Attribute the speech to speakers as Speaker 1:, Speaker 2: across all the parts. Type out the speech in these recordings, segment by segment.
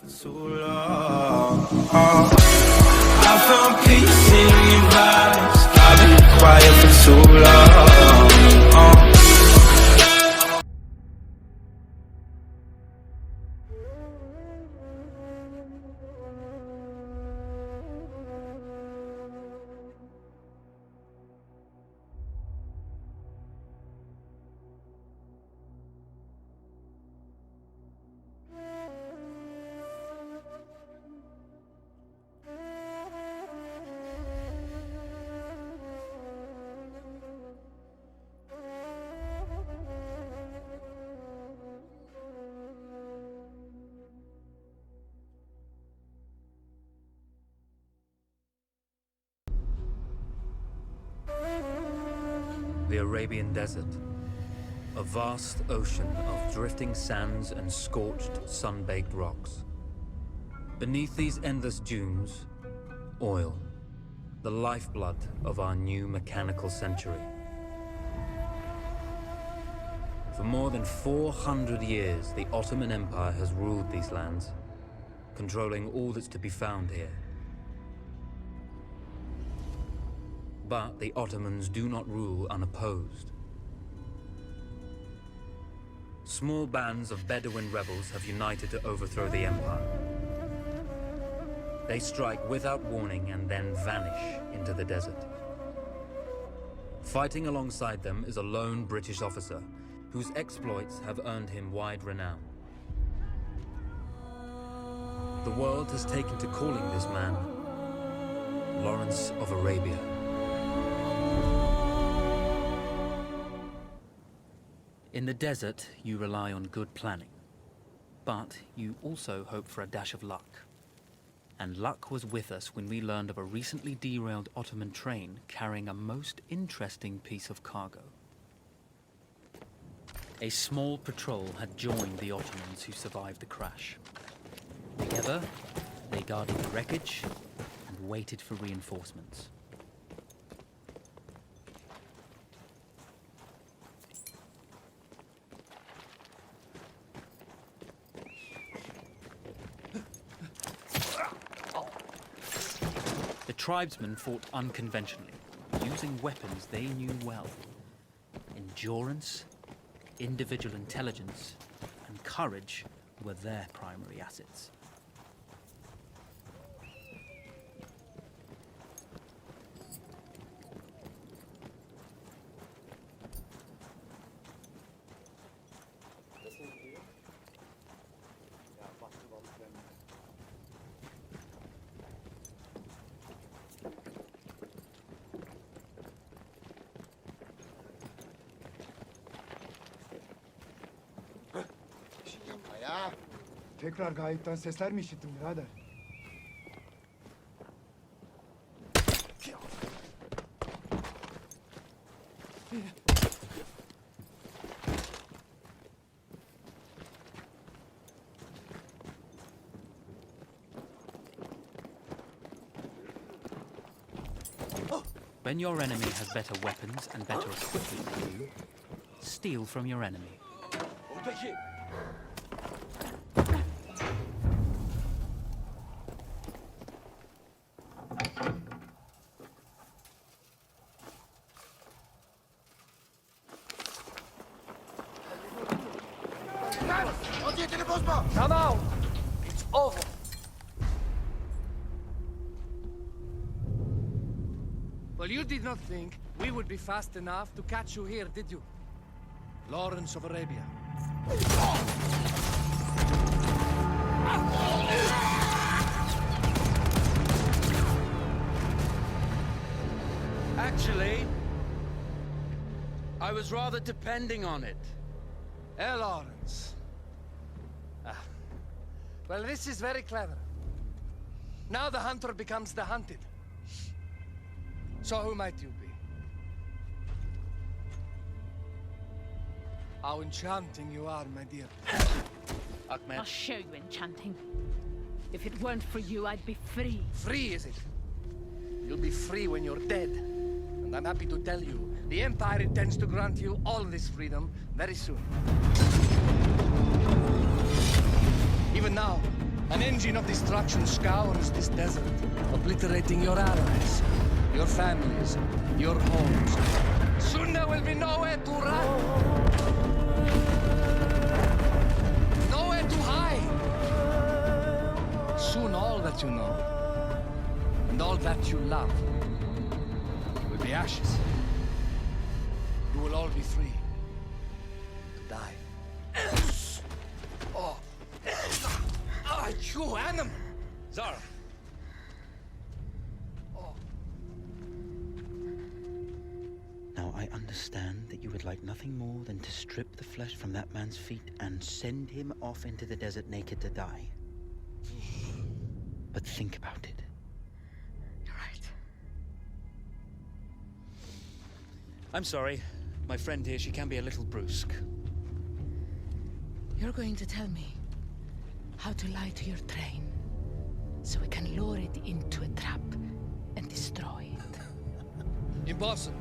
Speaker 1: For so long, I found peace in your vibes. I've been quiet for too long.
Speaker 2: The Arabian Desert, a vast ocean of drifting sands and scorched, sun-baked rocks. Beneath these endless dunes, oil, the lifeblood of our new mechanical century. For more than 400 years, the Ottoman Empire has ruled these lands, controlling all that's to be found here. But the Ottomans do not rule unopposed. Small bands of Bedouin rebels have united to overthrow the empire. They strike without warning and then vanish into the desert. Fighting alongside them is a lone British officer whose exploits have earned him wide renown. The world has taken to calling this man Lawrence of Arabia. In the desert, you rely on good planning, but you also hope for a dash of luck. And luck was with us when we learned of a recently derailed Ottoman train carrying a most interesting piece of cargo. A small patrol had joined the Ottomans who survived the crash. Together, they guarded the wreckage and waited for reinforcements. The tribesmen fought unconventionally, using weapons they knew well. Endurance, individual intelligence, and courage were their primary assets.
Speaker 3: Tekrar gayipten sesler mi işittin birader?
Speaker 2: When your enemy has better weapons and better equipment than you, steal from your enemy.
Speaker 4: Come out! It's over!
Speaker 5: Well, you did not think we would be fast enough to catch you here, did you? Lawrence of Arabia.
Speaker 6: Actually, I was rather depending on it.
Speaker 5: Lawrence. Well, this is very clever. Now the hunter becomes the hunted. So who might you be? How enchanting you are, my dear.
Speaker 6: Ahmed.
Speaker 7: I'll show you enchanting. If it weren't for you, I'd be free.
Speaker 5: Free, is it? You'll be free when you're dead. And I'm happy to tell you, the Empire intends to grant you all this freedom very soon. Even now, An engine of destruction scours this desert, obliterating your allies, your families, your homes. Soon there will be nowhere to run. Nowhere to hide. Soon all that you know, and all that you love, will be ashes. You will all be free to die. Oh. Ah, you animal! Zara.
Speaker 8: Now, I understand that you would like nothing more than to strip the flesh from that man's feet and send him off into the desert naked to die. But think about it.
Speaker 7: You're right.
Speaker 6: I'm sorry. My friend here, she can be a little brusque.
Speaker 7: You're going to tell me how to lie to your train, so we can lure it into a trap and destroy it.
Speaker 5: Impossible.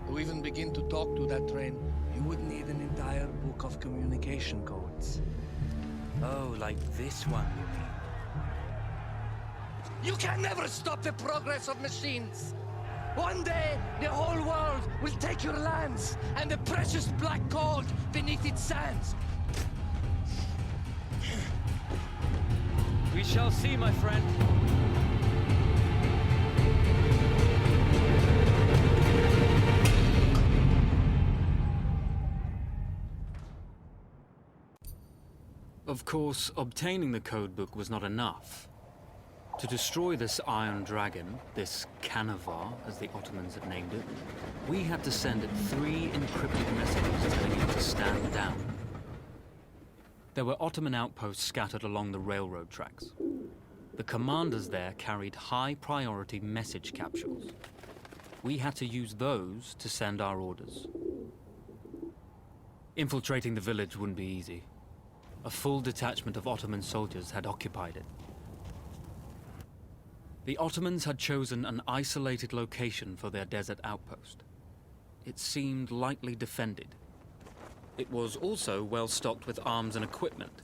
Speaker 5: To even begin to talk to that train, you would need an entire book of communication codes.
Speaker 6: Oh, like this one, you mean?
Speaker 5: You can never stop the progress of machines. One day, the whole world will take your lands and the precious black gold beneath its sands.
Speaker 6: We shall see, my friend.
Speaker 2: Of course, obtaining the codebook was not enough. To destroy this Iron Dragon, this Canavar, as the Ottomans had named it, we had to send it 3 encrypted messages telling it to stand down. There were Ottoman outposts scattered along the railroad tracks. The commanders there carried high-priority message capsules. We had to use those to send our orders. Infiltrating the village wouldn't be easy. A full detachment of Ottoman soldiers had occupied it. The Ottomans had chosen an isolated location for their desert outpost. It seemed lightly defended. It was also well stocked with arms and equipment.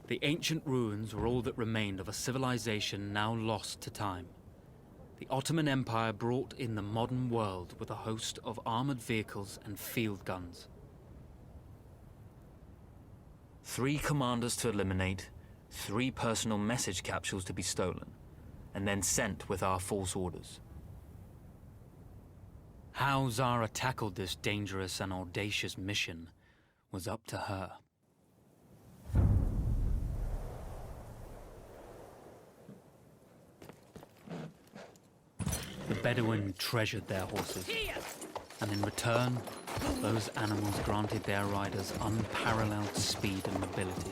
Speaker 2: The ancient ruins were all that remained of a civilization now lost to time. The Ottoman Empire brought in the modern world with a host of armored vehicles and field guns. 3 commanders to eliminate, 3 personal message capsules to be stolen, and then sent with our false orders. How Zara tackled this dangerous and audacious mission was up to her. The Bedouin treasured their horses, and in return, those animals granted their riders unparalleled speed and mobility.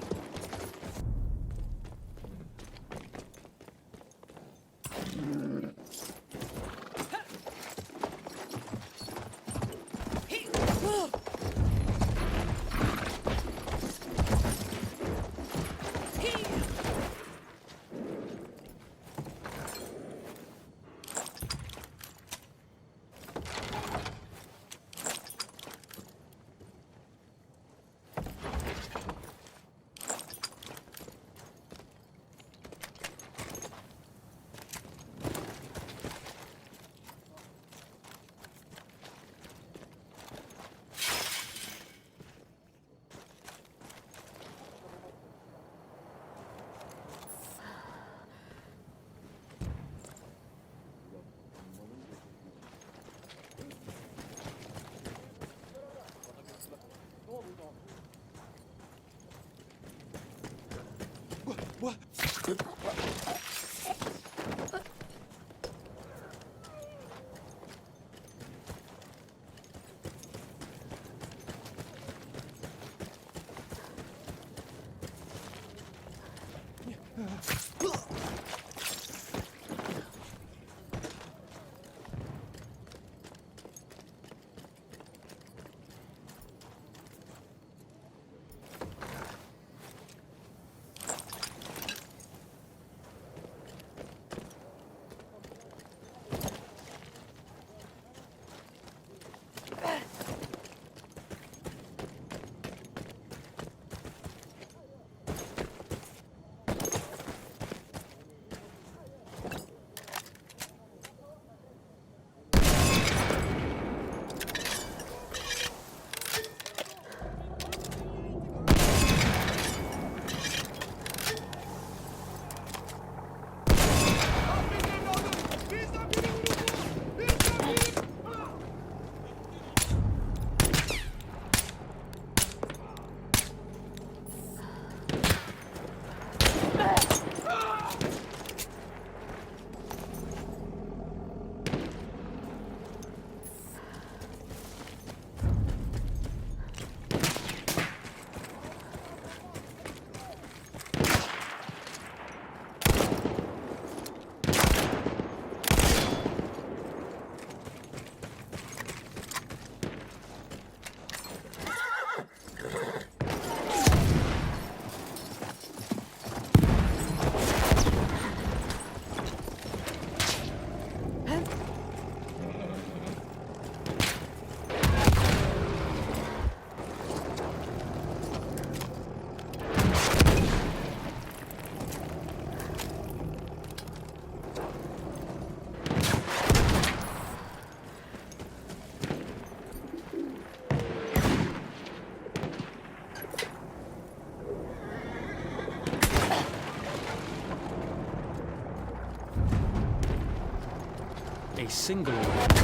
Speaker 2: A single order.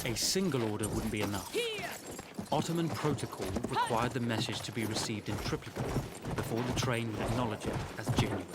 Speaker 2: A single order wouldn't be enough. Ottoman protocol required the message to be received in triplicate before the train would acknowledge it as genuine.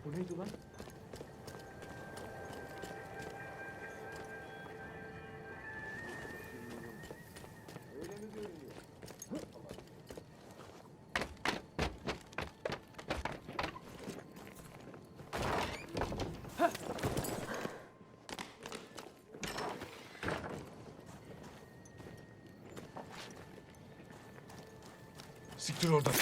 Speaker 3: Bu neydi lan? Siktir oradan.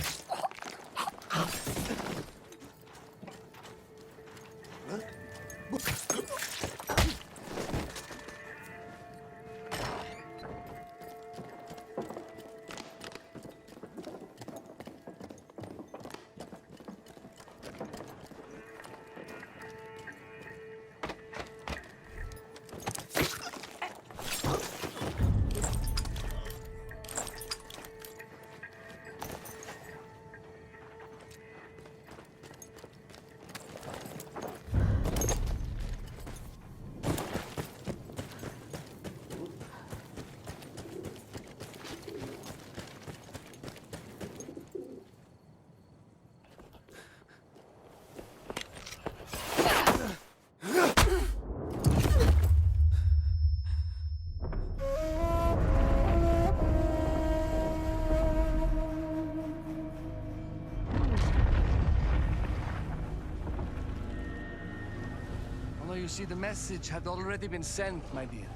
Speaker 5: Although you see, the message had already been sent, my dear.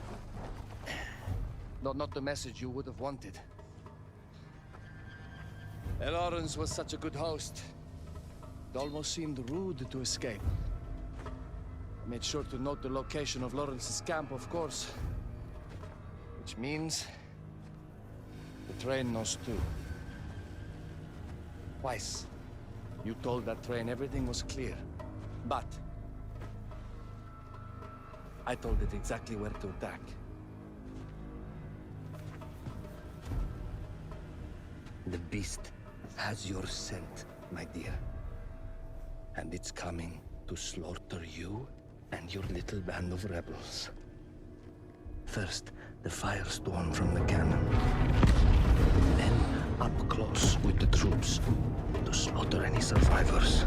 Speaker 5: Not the message you would have wanted. Lawrence was such a good host. It almost seemed rude to escape. I made sure to note the location of Lawrence's camp, of course. Which means the train knows too. Twice, you told that train everything was clear. But I told it exactly where to attack. The beast has your scent, my dear. And it's coming to slaughter you and your little band of rebels. First, the firestorm from the cannon. Then, up close with the troops to slaughter any survivors.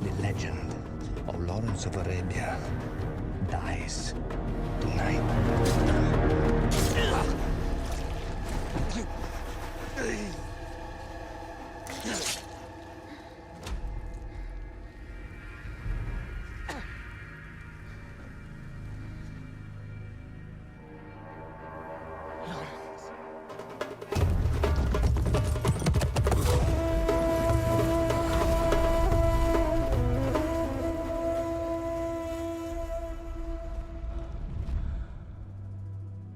Speaker 5: The legend of Lawrence of Arabia dies tonight.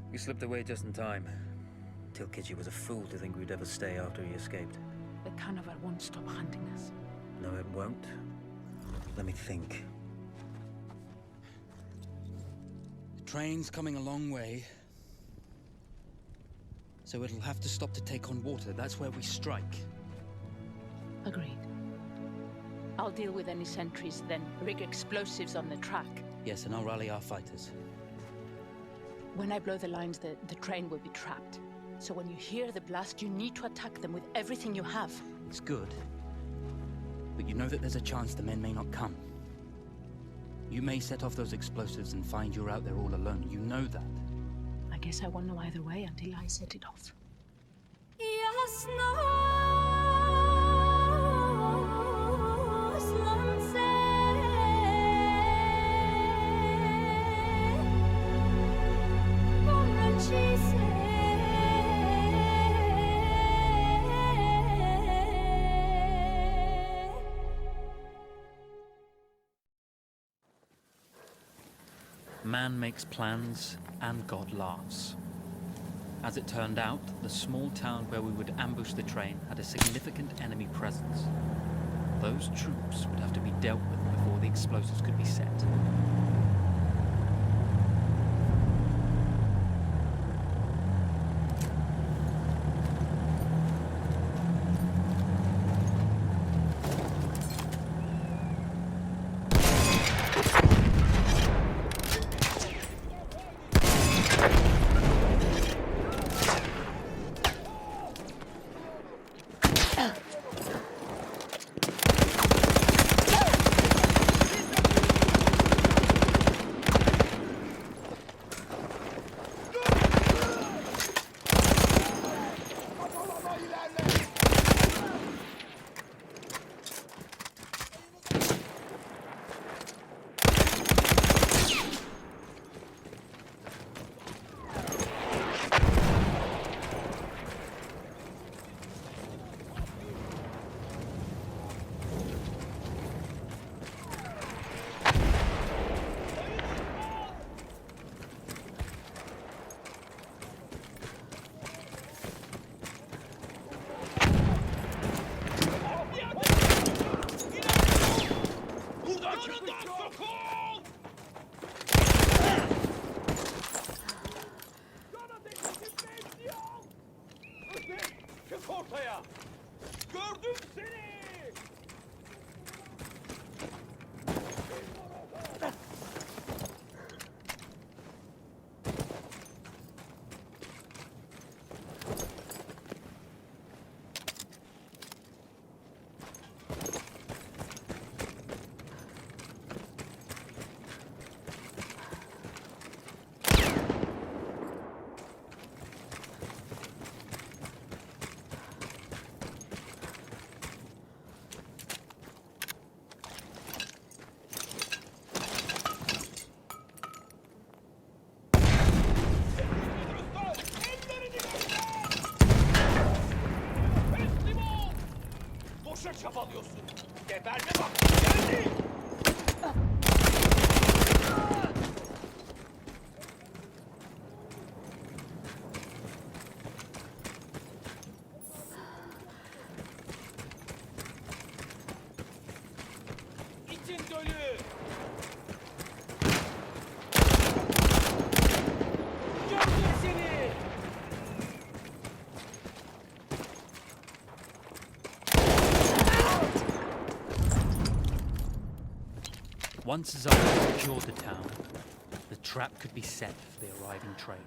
Speaker 2: You slipped away just in time. Tilkitchi was a fool to think we'd ever stay after he escaped.
Speaker 7: The carnival won't stop hunting us.
Speaker 2: No, it won't. Let me think.
Speaker 6: The train's coming a long way. So it'll have to stop to take on water. That's where we strike.
Speaker 7: Agreed. I'll deal with any sentries, then rig explosives on the track.
Speaker 6: Yes, and I'll rally our fighters.
Speaker 7: When I blow the lines, the train will be trapped. So when you hear the blast, you need to attack them with everything you have.
Speaker 6: It's good. But you know that there's a chance the men may not come. You may set off those explosives and find you're out there all alone. You know that.
Speaker 7: I guess I won't know either way until I set it off.
Speaker 2: Man makes plans, and God laughs. As it turned out, the small town where we would ambush the train had a significant enemy presence. Those troops would have to be dealt with before the explosives could be set.
Speaker 4: alıyorsun? Geberme vakti geldi! İçin dölü! Gördüm seni!
Speaker 2: Once Zara secured the town, the trap could be set for the arriving train.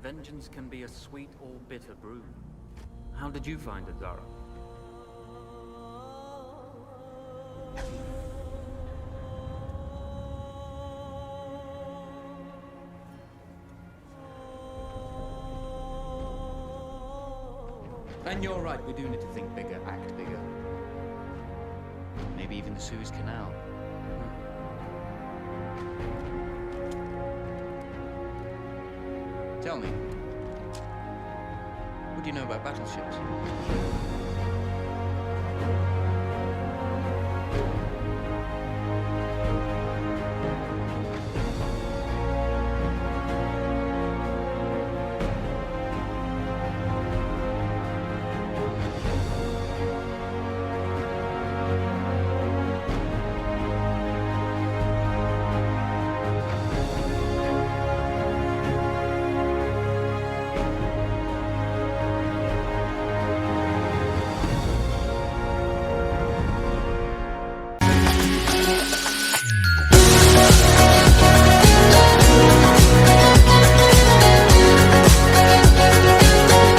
Speaker 6: Vengeance can be a sweet or bitter brew. How did you find it, Zara? And you're right, we do need to think bigger, act bigger. Maybe even the Suez Canal. Tell me, what do you know about battleships?